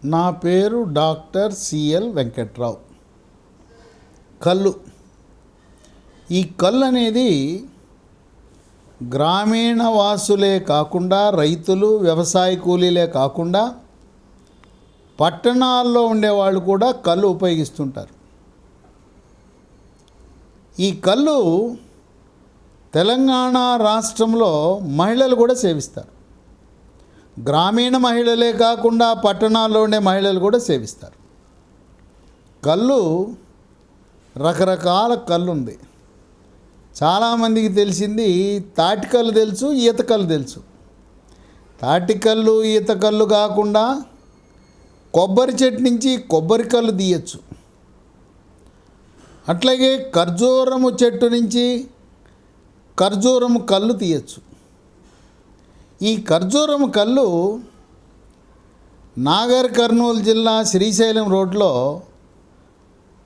నా పేరు doctor CL Venkatrao. కళ్ళు, ఈ కళ్ళు అనేది గ్రామీణ వాసులే కాకుండా, రైతులు, వ్యవసాయ కూలీలే కాకుండా పట్టణాల్లో ఉండేవాళ్ళు కూడా కళ్ళు ఉపయోగిస్తుంటారు. ఈ కళ్ళు తెలంగాణ రాష్ట్రంలో మహిళలు కూడా సేవిస్తారు. గ్రామీణ మహిళలే కాకుండా పట్టణాల్లో ఉండే మహిళలు కూడా సేవిస్తారు. కళ్ళు రకరకాల కళ్ళు ఉంది. చాలామందికి తెలిసింది తాటికల్లు తెలుసు, ఈతకల్లు తెలుసు. తాటికల్లు, ఈతకల్లు కాకుండా కొబ్బరి చెట్టు నుంచి కొబ్బరి కళ్ళు తీయచ్చు. అట్లాగే ఖర్జూరము చెట్టు నుంచి ఖర్జూరము కళ్ళు తీయచ్చు. ఈ ఖర్జూరము కళ్ళు నాగర్ కర్నూలు జిల్లా శ్రీశైలం రోడ్లో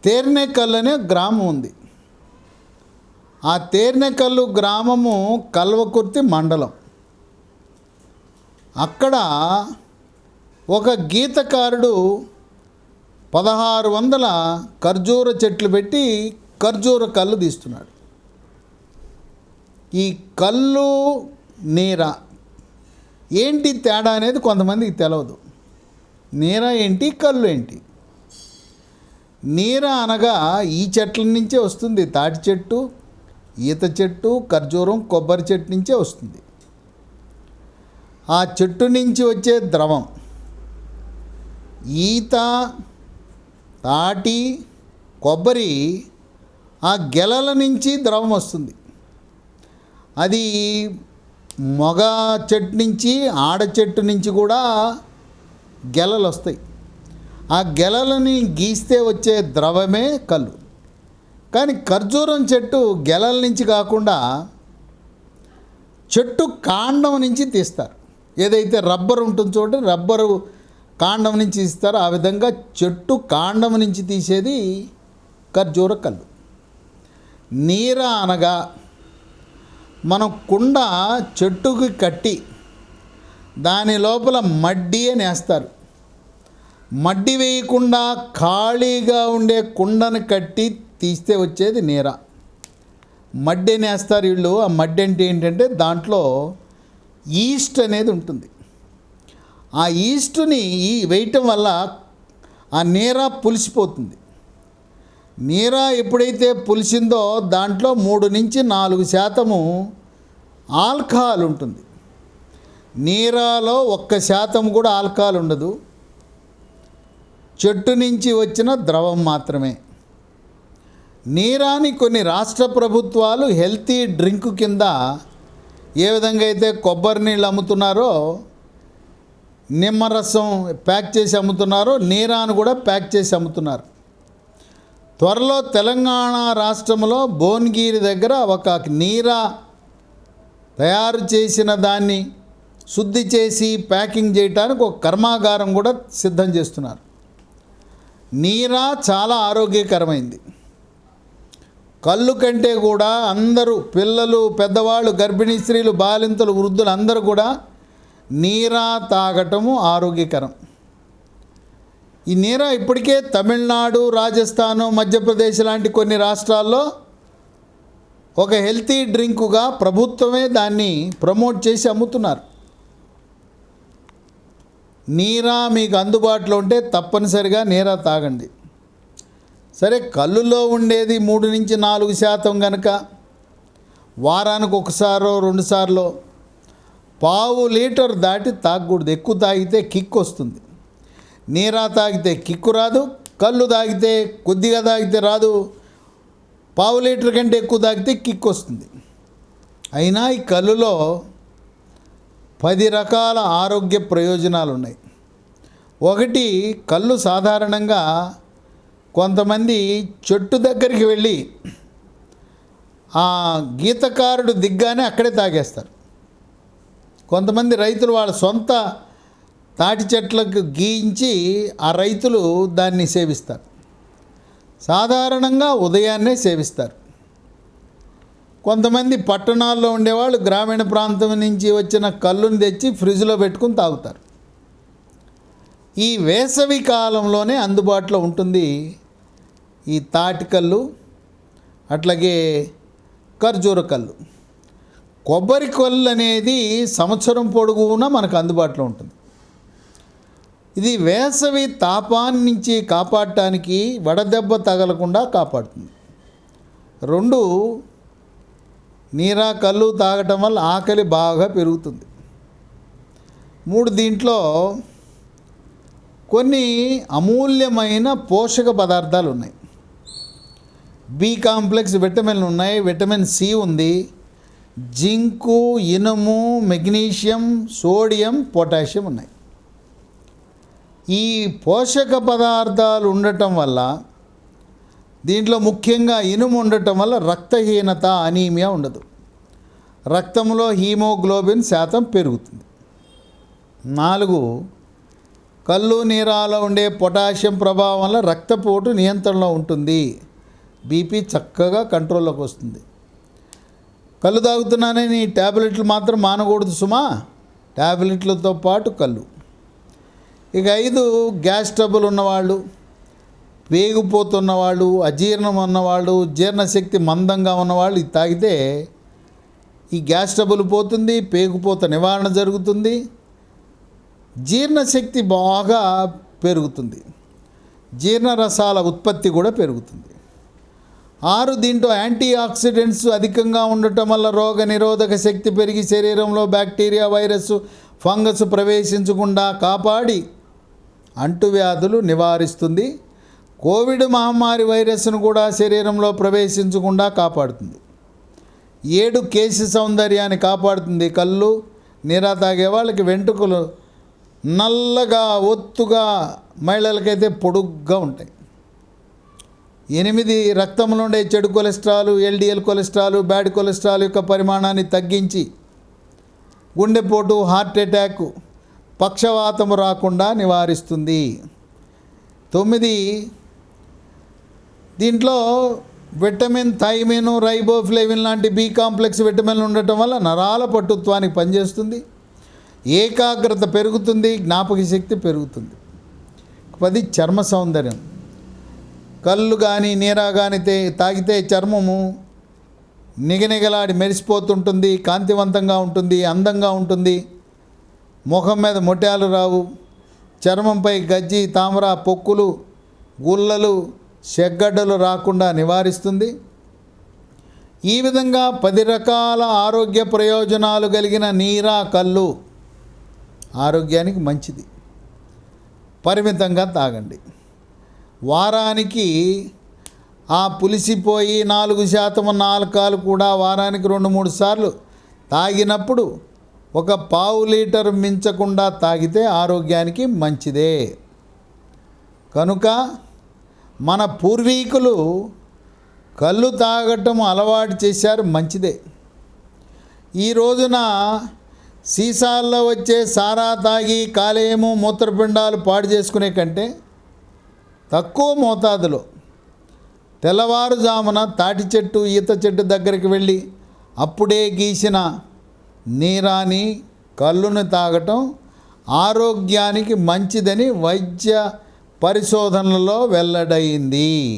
తేర్నేకల్లు అనే గ్రామం ఉంది. ఆ తేర్నేకల్లు గ్రామము కల్వకుర్తి మండలం. అక్కడ ఒక గీతకారుడు 1600 ఖర్జూర చెట్లు పెట్టి ఖర్జూర కళ్ళు తీస్తున్నాడు. ఈ కళ్ళు నీర ఏంటి తేడా అనేది కొంతమందికి తెలియదు. నీర ఏంటి, కళ్ళు ఏంటి? నీర అనగా ఈ చెట్ల నుంచే వస్తుంది. తాటి చెట్టు, ఈత చెట్టు, ఖర్జూరం, కొబ్బరి చెట్టు నుంచే వస్తుంది. ఆ చెట్టు నుంచి వచ్చే ద్రవం. ఈత, తాటి, కొబ్బరి ఆ గెలల నుంచి ద్రవం వస్తుంది. అది మగ చెట్టు నుంచి, ఆడ చెట్టు నుంచి కూడా గెలలు వస్తాయి. ఆ గెలలని గీస్తే వచ్చే ద్రవమే కళ్ళు. కానీ ఖర్జూరం చెట్టు గెలల నుంచి కాకుండా చెట్టు కాండం నుంచి తీస్తారు. ఏదైతే రబ్బర్ ఉంటుంది చూడండి, రబ్బరు కాండం నుంచి తీస్తారో ఆ విధంగా చెట్టు కాండం నుంచి తీసేది ఖర్జూర కళ్ళు. నీర అనగా మనం కుండ చెట్టుకి కట్టి దాని లోపల మడ్డి అని వేస్తారు. మడ్డి వేయకుండా ఖాళీగా ఉండే కుండను కట్టి తీస్తే వచ్చేది నీర. మడ్డి అని వేస్తారు వీళ్ళు. ఆ మడ్డి అంటే ఏంటంటే దాంట్లో ఈస్ట్ అనేది ఉంటుంది. ఆ ఈస్ట్ని వేయటం వల్ల ఆ నీర పులిసిపోతుంది. నీర ఎప్పుడైతే పులిసిందో దాంట్లో 3 నుంచి 4% ఆల్కహాల్ ఉంటుంది. నీరాలో 1% కూడా ఆల్కహాల్ ఉండదు. చెట్టు నుంచి వచ్చిన ద్రవం మాత్రమే. నీరాని కొన్ని రాష్ట్ర ప్రభుత్వాలు హెల్తీ డ్రింక్ కింద ఏ విధంగా అయితే కొబ్బరి నీళ్ళు అమ్ముతున్నారో, నిమ్మరసం ప్యాక్ చేసి అమ్ముతున్నారో, నీరాను కూడా ప్యాక్ చేసి అమ్ముతున్నారు. త్వరలో తెలంగాణ రాష్ట్రంలో భువనగిరి దగ్గర ఒక నీరా తయారు చేసిన దాన్ని శుద్ధి చేసి ప్యాకింగ్ చేయడానికి ఒక కర్మాగారం కూడా సిద్ధం చేస్తున్నారు. నీరా చాలా ఆరోగ్యకరమైంది. కళ్ళు కంటే కూడా అందరూ, పిల్లలు, పెద్దవాళ్ళు, గర్భిణీ స్త్రీలు, బాలింతలు, వృద్ధులు అందరూ కూడా నీరా తాగటము ఆరోగ్యకరం. ఈ నీరా ఇప్పటికే తమిళనాడు, రాజస్థాను, మధ్యప్రదేశ్ లాంటి కొన్ని రాష్ట్రాల్లో ఒక హెల్తీ డ్రింకుగా ప్రభుత్వమే దాన్ని ప్రమోట్ చేసి అమ్ముతున్నారు. నీరా మీకు అందుబాటులో ఉంటే తప్పనిసరిగా నీరా తాగండి. సరే, కళ్ళులో ఉండేది 3 నుంచి 4% కనుక వారానికి 1-2 సార్లు ½ లీటర్ దాటి తాగకూడదు. ఎక్కువ తాగితే కిక్ వస్తుంది. నీరా తాగితే కిక్కు రాదు, కళ్ళు తాగితే కొద్దిగా తాగితే రాదు, ½ లీటర్ కంటే ఎక్కువ తాగితే కిక్ వస్తుంది. అయినా ఈ కళ్ళులో 10 రకాల ఆరోగ్య ప్రయోజనాలు ఉన్నాయి. ఒకటి, కళ్ళు సాధారణంగా కొంతమంది చెట్టు దగ్గరికి వెళ్ళి ఆ గీతకారుడు దిగ్గానే అక్కడే తాగేస్తారు. కొంతమంది రైతులు వాళ్ళ సొంత తాటి చెట్లకు గీయించి ఆ రైతులు దాన్ని సేవిస్తారు. సాధారణంగా ఉదయాన్నే సేవిస్తారు. కొంతమంది పట్టణాల్లో ఉండేవాళ్ళు గ్రామీణ ప్రాంతం నుంచి వచ్చిన కళ్ళుని తెచ్చి ఫ్రిడ్జ్లో పెట్టుకుని తాగుతారు. ఈ వేసవి కాలంలోనే అందుబాటులో ఉంటుంది ఈ తాటికల్లు, అట్లాగే ఖర్జూర కల్లు. కొబ్బరి కల్లు అనేది సంవత్సరం పొడుగునా మనకు అందుబాటులో ఉంటుంది. ఇది వేసవి తాపాన్ని నుంచి కాపాడటానికి, వడదెబ్బ తగలకుండా కాపాడుతుంది. 2, నీరా కల్లు తాగటం వల్ల ఆకలి బాగా పెరుగుతుంది. 3, దీంట్లో కొన్ని అమూల్యమైన పోషక పదార్థాలు ఉన్నాయి. బి కాంప్లెక్స్ విటమిన్లు ఉన్నాయి, విటమిన్ సి ఉంది, జింకు, ఇనుము, మెగ్నీషియం, సోడియం, పొటాషియం ఉన్నాయి. ఈ పోషక పదార్థాలు ఉండటం వల్ల, దీంట్లో ముఖ్యంగా ఇనుము ఉండటం వల్ల రక్తహీనత, అనీమియా ఉండదు. రక్తంలో హీమోగ్లోబిన్ శాతం పెరుగుతుంది. 4, కల్లు నీరాలో ఉండే పొటాషియం ప్రభావం వల్ల రక్తపోటు నియంత్రణలో ఉంటుంది. బీపీ చక్కగా కంట్రోల్లోకి వస్తుంది. కళ్ళు తాగుతున్నానని ట్యాబ్లెట్లు మాత్రం మానకూడదు సుమా, ట్యాబ్లెట్లతో పాటు కళ్ళు. ఇక 5, గ్యాస్ ట్రబుల్ ఉన్నవాళ్ళు, పేగిపోతున్నవాళ్ళు, అజీర్ణం ఉన్నవాళ్ళు, జీర్ణశక్తి మందంగా ఉన్నవాళ్ళు ఇది తాగితే ఈ గ్యాస్ ట్రబుల్ పోతుంది, పేగిపోత నివారణ జరుగుతుంది, జీర్ణశక్తి బాగా పెరుగుతుంది, జీర్ణరసాల ఉత్పత్తి కూడా పెరుగుతుంది. 6, దీంట్లో యాంటీ ఆక్సిడెంట్స్ అధికంగా ఉండటం వల్ల రోగ నిరోధక శక్తి పెరిగి శరీరంలో బ్యాక్టీరియా, వైరస్, ఫంగస్ ప్రవేశించకుండా కాపాడి అంటువ్యాధులు నివారిస్తుంది. కోవిడ్ మహమ్మారి వైరస్ను కూడా శరీరంలో ప్రవేశించకుండా కాపాడుతుంది. 7, కేశ సౌందర్యాన్ని కాపాడుతుంది. కళ్ళు నీరా తాగే వాళ్ళకి వెంట్రుకలు నల్లగా, ఒత్తుగా, మహిళలకైతే పొడుగ్గా ఉంటాయి. 8, రక్తంలో ఉండే చెడు cholesterol, LDL cholesterol, bad cholesterol యొక్క పరిమాణాన్ని తగ్గించి గుండెపోటు, హార్ట్ అటాక్, పక్షవాతం రాకుండా నివారిస్తుంది. 9, దీంట్లో విటమిన్, థైమిన్, రైబోఫ్లేవిన్ లాంటి బి కాంప్లెక్స్ విటమిన్లు ఉండటం వల్ల నరాల పటుత్వానికి పనిచేస్తుంది, ఏకాగ్రత పెరుగుతుంది, జ్ఞాపక శక్తి పెరుగుతుంది. 10, చర్మ సౌందర్యం. కళ్ళు కానీ నీరా కానీ తాగితే చర్మము నిగనిగలాడి మెరిసిపోతుంటుంది, కాంతివంతంగా ఉంటుంది, అందంగా ఉంటుంది, ముఖం మీద మొట్యాలు రావు, చర్మంపై గజ్జి, తామర, పొక్కులు, గుల్లలు, చెగ్గడ్డలు రాకుండా నివారిస్తుంది. ఈ విధంగా 10 రకాల ఆరోగ్య ప్రయోజనాలు కలిగిన నీరా కల్లు ఆరోగ్యానికి మంచిది. పరిమితంగా తాగండి. వారానికి ఆ పులిసిపోయి 4% ఆల్కహాల్ కూడా వారానికి 2-3 సార్లు తాగినప్పుడు 1/4 లీటర్ మించకుండా తాగితే ఆరోగ్యానికి మంచిదే. కనుక మన పూర్వీకులు కళ్ళు తాగటం అలవాటు చేశారు, మంచిదే. ఈ రోజున సీసాల్లో వచ్చే సారా తాగి కాలేయము, మూత్రపిండాలు పాడు చేసుకునే కంటే తక్కువ మోతాదులో తెల్లవారుజామున తాటి చెట్టు, ఈత చెట్టు దగ్గరికి వెళ్ళి అప్పుడే గీసిన నీరాని, కళ్ళుని తాగటం ఆరోగ్యానికి మంచిదని వైద్య పరిశోధనలలో వెల్లడైంది.